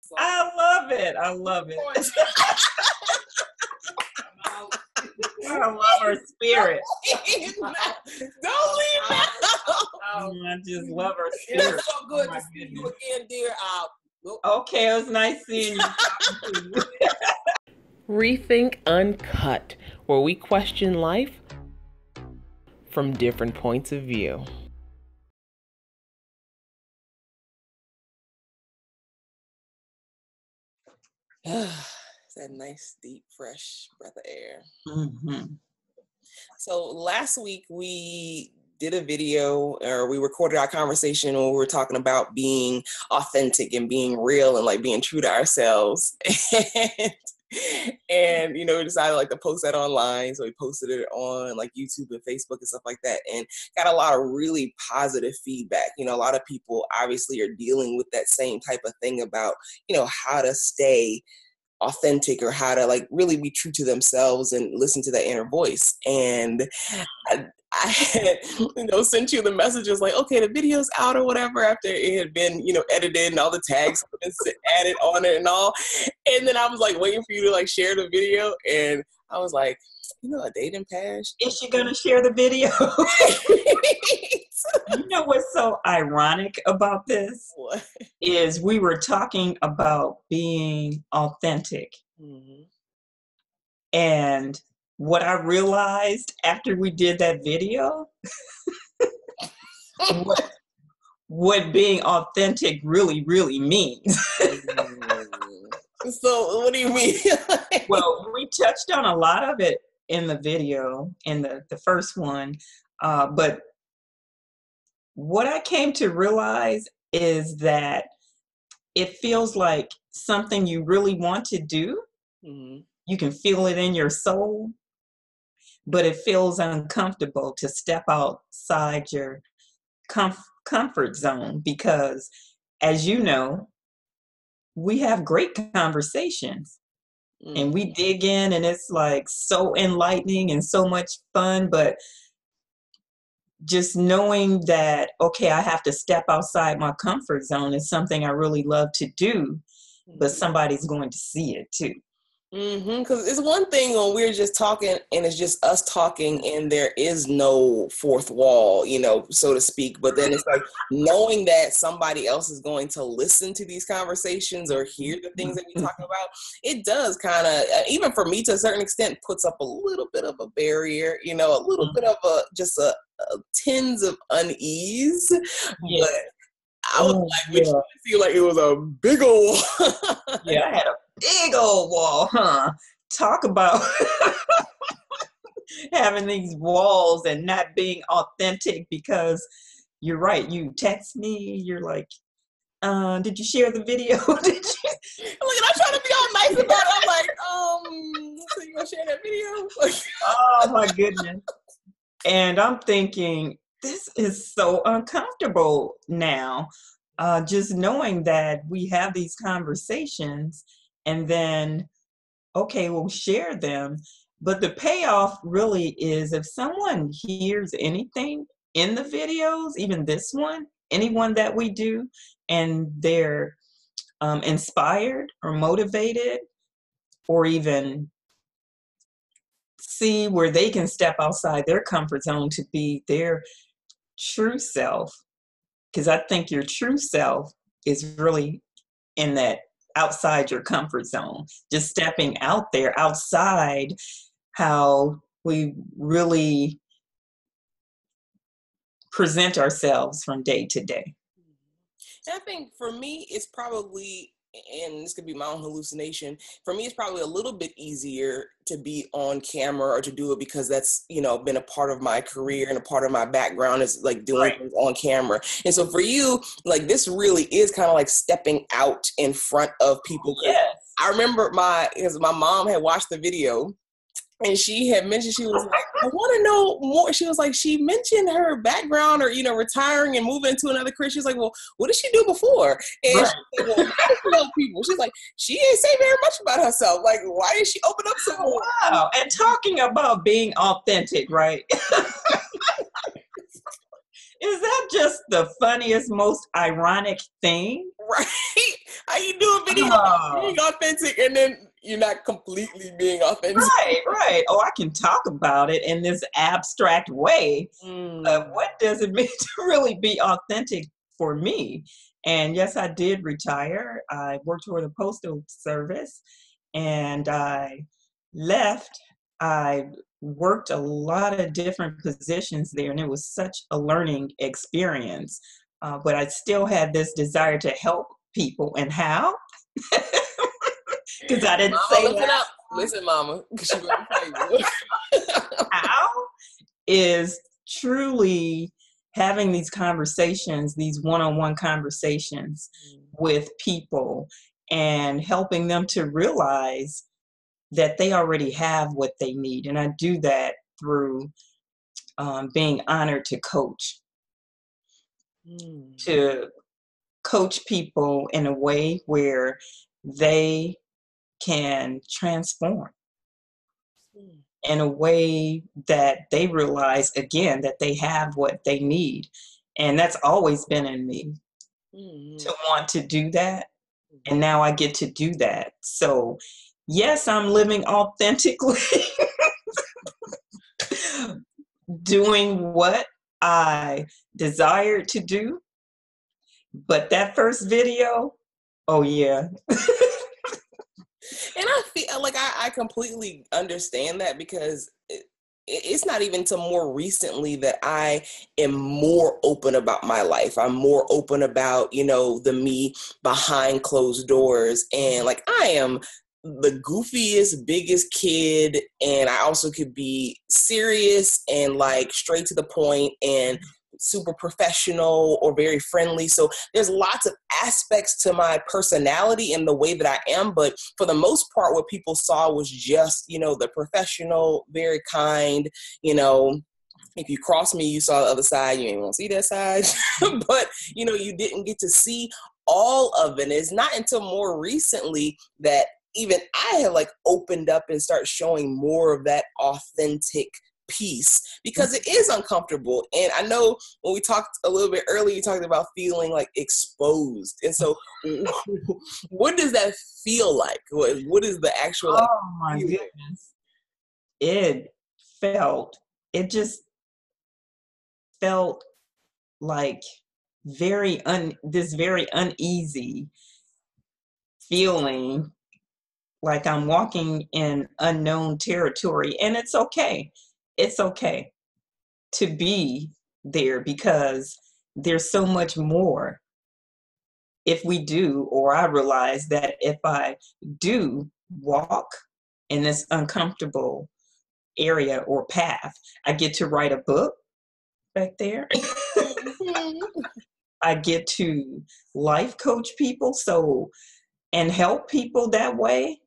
So, I love it. I love it. I love her spirit. Don't leave now. I just love her It's spirit. so good Oh, to see you again, dear. Okay, it was nice seeing you. ReThink Uncut, where we question life from different points of view. It's that nice, deep, fresh breath of air. Mm-hmm. So last week we did a video, or we recorded our conversation where we were talking about being authentic and being real and like being true to ourselves. And we decided like to post that online. So we posted it on like YouTube and Facebook and stuff like that, and got a lot of really positive feedback. A lot of people obviously are dealing with that same type of thing about, how to stay authentic or how to like really be true to themselves and listen to that inner voice. And I had, sent you the messages like, okay, the video's out or whatever, after it had been, edited and all the tags had been added on it and all. And then I was like waiting for you to like share the video. And I was like, a day didn't pass. Is she going to share the video? You know what's so ironic about this? What? Is we were talking about being authentic. Mm-hmm. And what I realized after we did that video, what being authentic really, really means. So what do you mean? Well, we touched on a lot of it in the video, in the first one. But what I came to realize is that it feels like something you really want to do. Mm-hmm. You can feel it in your soul, but it feels uncomfortable to step outside your comfort zone because, as you know, we have great conversations. Mm-hmm. And we dig in and it's like so enlightening and so much fun, but just knowing that, okay, I have to step outside my comfort zone is something I really love to do, but somebody's going to see it too. Because it's one thing when we're just talking and it's just us talking and there is no fourth wall, so to speak. But then it's like knowing that somebody else is going to listen to these conversations or hear the things that we're talking about, it does kind of, even for me to a certain extent, puts up a little bit of a barrier, a little bit of a tins of unease. Yeah. But I was like, it seemed like it was a big old Yeah, I had a big old wall, huh? Talk about having these walls and not being authentic, because you're right. You text me, you're like, did you share the video? Did you? I'm trying to be all nice about it. I'm like, so you gonna share that video? Oh my goodness. And I'm thinking, this is so uncomfortable now. Just knowing that we have these conversations and then, okay, we'll share them. But the payoff really is if someone hears anything in the videos, even this one, anyone that we do, and they're inspired or motivated, or even see where they can step outside their comfort zone to be their true self. Because I think your true self is really in that outside your comfort zone, just stepping out there outside how we really present ourselves from day to day. And I think for me, it's probably, and this could be my own hallucination, for me, it's probably a little bit easier to be on camera or to do it because that's, been a part of my career and a part of my background is like doing things on camera. And so for you, like this really is kind of like stepping out in front of people. Yes. I remember because my mom had watched the video. And she had mentioned, she was like, I want to know more. She was like, she mentioned her background or, retiring and moving to another career. She's like, well, what did she do before? And she's like, well, how does she help people? She's like, she ain't say very much about herself. Like, why did she open up so more? Wow. And talking about being authentic, right? Is that just the funniest, most ironic thing? Right. How you do a video about being authentic and then you're not completely being authentic? Right. Oh, I can talk about it in this abstract way. But what does it mean to really be authentic for me? And yes, I did retire. I worked for the Postal Service and I left. I worked a lot of different positions there, and it was such a learning experience. But I still had this desire to help people. And how? Because I didn't say listen up. Listen, Mama. How is truly having these conversations, these one-on-one conversations with people and helping them to realize that they already have what they need. And I do that through being honored to coach people in a way where they can transform in a way that they realize, again, that they have what they need. And that's always been in me to want to do that. And now I get to do that. So yes, I'm living authentically, doing what I desire to do. But that first video, oh yeah. And I feel like I completely understand that, because it's not even till more recently that I am more open about my life. I'm more open about, the me behind closed doors. And like, I am the goofiest, biggest kid. And I also could be serious and like straight to the point and super professional or very friendly. So there's lots of aspects to my personality and the way that I am. But for the most part, what people saw was just, the professional, very kind, if you cross me, you saw the other side, you ain't want to see that side. But, you didn't get to see all of it. It's not until more recently that even I have like opened up and start showing more of that authentic piece, because it is uncomfortable. And I know when we talked a little bit earlier, you talked about feeling like exposed. And so what does that feel like? What is the actual like, oh my feeling? Goodness. It just felt like this very uneasy feeling, like I'm walking in unknown territory. And it's okay. It's okay to be there, because there's so much more if we do, or I realize that if I do walk in this uncomfortable area or path, I get to write a book back there. I get to life coach people and help people that way.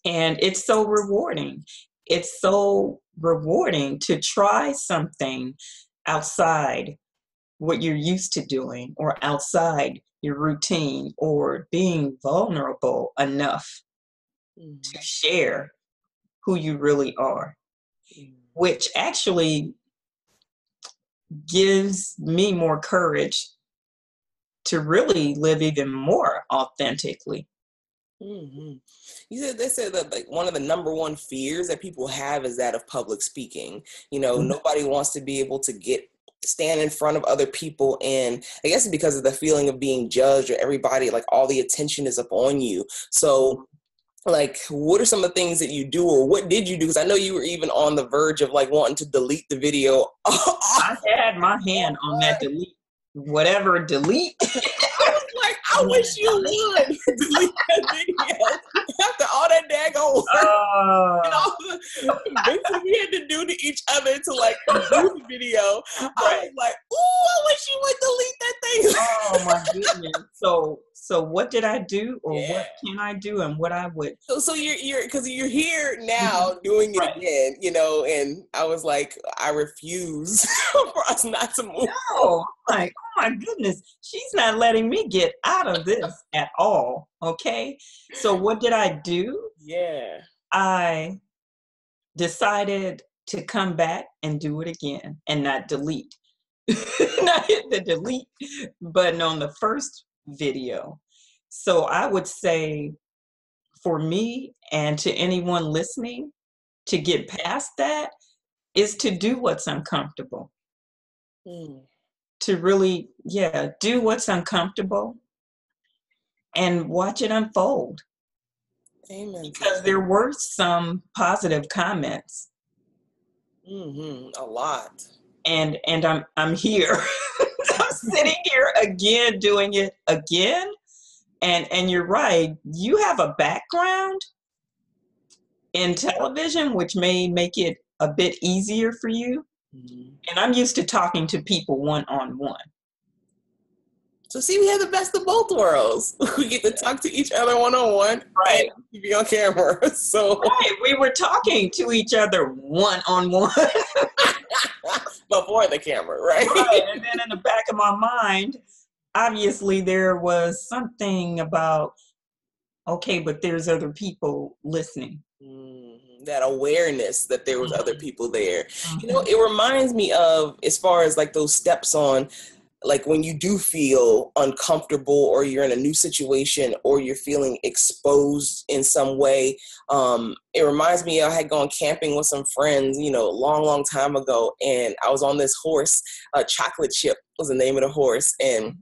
And it's so rewarding. It's so rewarding to try something outside what you're used to doing, or outside your routine, or being vulnerable enough to share who you really are, which actually gives me more courage to really live even more authentically. They said that like one of the number one fears that people have is that of public speaking. Nobody wants to be able to stand in front of other people, and I guess it's because of the feeling of being judged, or everybody, like all the attention is up on you. So like, what are some of the things that you do, or what did you do? Because I know you were even on the verge of like wanting to delete the video. I had my hand on that delete. I was like, I wish you would delete that video after all that daggone work and all the convincing we had to do to each other to like do the video. I was like, ooh, I wish you would delete that thing. Oh my goodness. So what did I do, or what can I do, and what I would? So you're because you're here now doing it again, and I was like, I refuse for us not to move. No, like, oh my goodness, she's not letting me get out of this at all. Okay. So what did I do? Yeah. I decided to come back and do it again and not delete. Not hit the delete button on the first video. So I would say for me and to anyone listening, to get past that is to do what's uncomfortable. To really, do what's uncomfortable and watch it unfold. Amen. Because there were some positive comments. A lot. And I'm here. I'm sitting here again, doing it again. And you're right. You have a background in television, which may make it a bit easier for you. And I'm used to talking to people one-on-one. So see, we have the best of both worlds. We get to talk to each other one-on-one, right? And be on camera. So right, we were talking to each other one-on-one before the camera, right? Right, and then in the back of my mind, obviously there was something about, okay, but there's other people listening. That awareness that there was other people there. You know, it reminds me of, as far as like those steps on, like when you do feel uncomfortable or you're in a new situation or you're feeling exposed in some way. It reminds me, I had gone camping with some friends, you know, a long time ago. And I was on this horse, Chocolate Chip was the name of the horse. And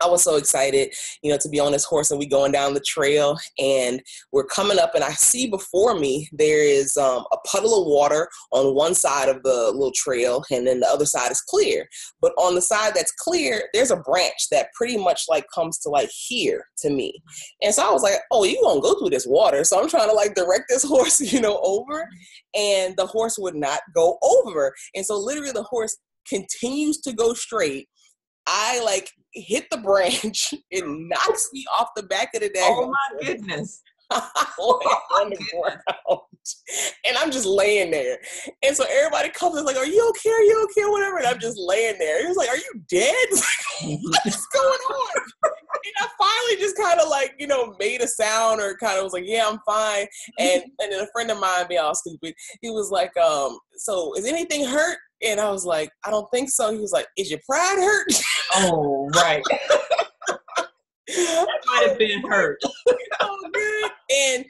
I was so excited, you know, to be on this horse, and we going down the trail and we're coming up, and I see before me, there is a puddle of water on one side of the little trail, and then the other side is clear. But on the side that's clear, there's a branch that pretty much like comes to like here to me. And so I was like, oh, you gonna go through this water. So I'm trying to like direct this horse, you know, over, and the horse would not go over. And so literally the horse continues to go straight. I like hit the branch, it knocks me off the back of the daggone. Oh my goodness. On the ground. And I'm just laying there. And so everybody comes and like, are you okay? Are you okay? Whatever. And I'm just laying there. He was like, are you dead? What's going on? And I finally just kind of like, you know, made a sound or kind of was like, yeah, I'm fine. And then a friend of mine, being all stupid, he was like, so is anything hurt? And I was like, I don't think so. He was like, is your pride hurt? Oh, right. That might have been hurt. Oh, good. And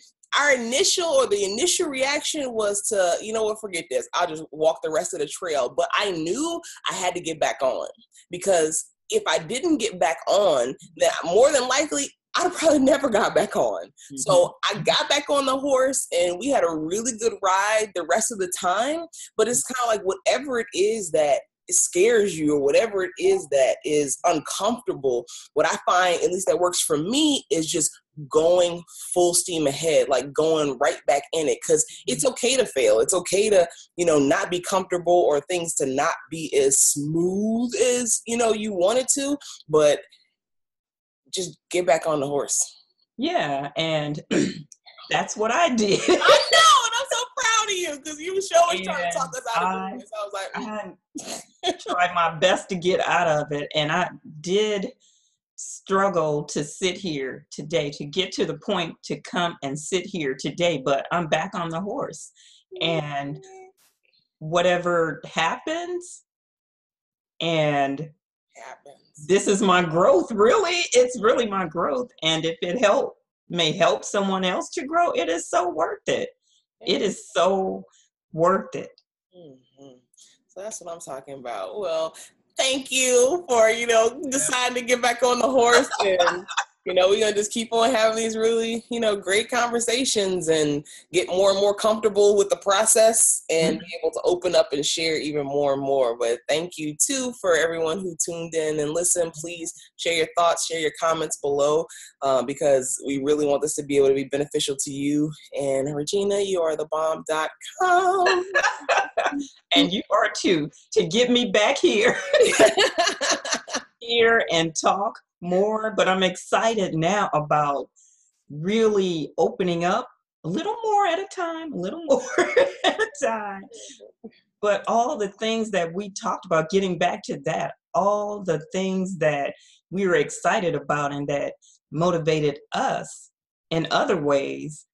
the initial reaction was to, you know what, forget this. I'll just walk the rest of the trail. But I knew I had to get back on, because if I didn't get back on, then more than likely I'd probably never got back on. So I got back on the horse and we had a really good ride the rest of the time. But it's kind of like whatever it is that scares you or whatever it is that is uncomfortable, what I find, at least that works for me, is just going full steam ahead, like going right back in it. Because it's okay to fail. It's okay to, you know, not be comfortable or things to not be as smooth as, you know, you wanted to, but just get back on the horse. Yeah, and that's what I did. I know, and I'm so proud of you, because you was always trying to talk us out of it. So I was like, I tried my best to get out of it, and I did struggle to sit here today, to get to the point to come and sit here today, but I'm back on the horse, and whatever happens, and this is my growth. Really, it's really my growth. And if it may help someone else to grow, it is so worth it. It is so worth it. So that's what I'm talking about. Well, thank you for, you know, deciding to get back on the horse. And, you know, we're going to just keep on having these really, you know, great conversations and get more and more comfortable with the process and be able to open up and share even more and more. But thank you, too, for everyone who tuned in and listened. Please share your thoughts, share your comments below, because we really want this to be able to be beneficial to you. And Regina, you are the bomb.com. And you are too, to get me back here. Here and talk more, but I'm excited now about really opening up a little more at a time, But all the things that we talked about, getting back to that, all the things that we were excited about and that motivated us in other ways,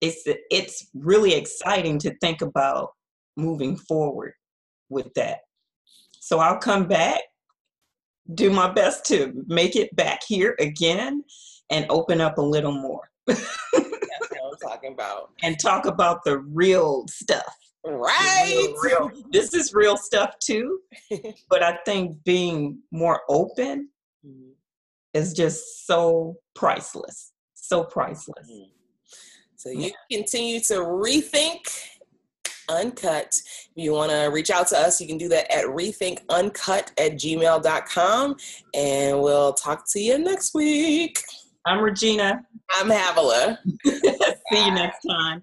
it's really exciting to think about moving forward with that. So I'll come back, do my best to make it back here again. and open up a little more. That's what I'm talking about. And talk about the real stuff. Right. Real. This is real stuff too. But I think being more open is just so priceless. So priceless. So you continue to rethink Uncut. If you want to reach out to us, you can do that at rethinkuncut@gmail.com. And we'll talk to you next week. I'm Regina. I'm Havilah. See you next time.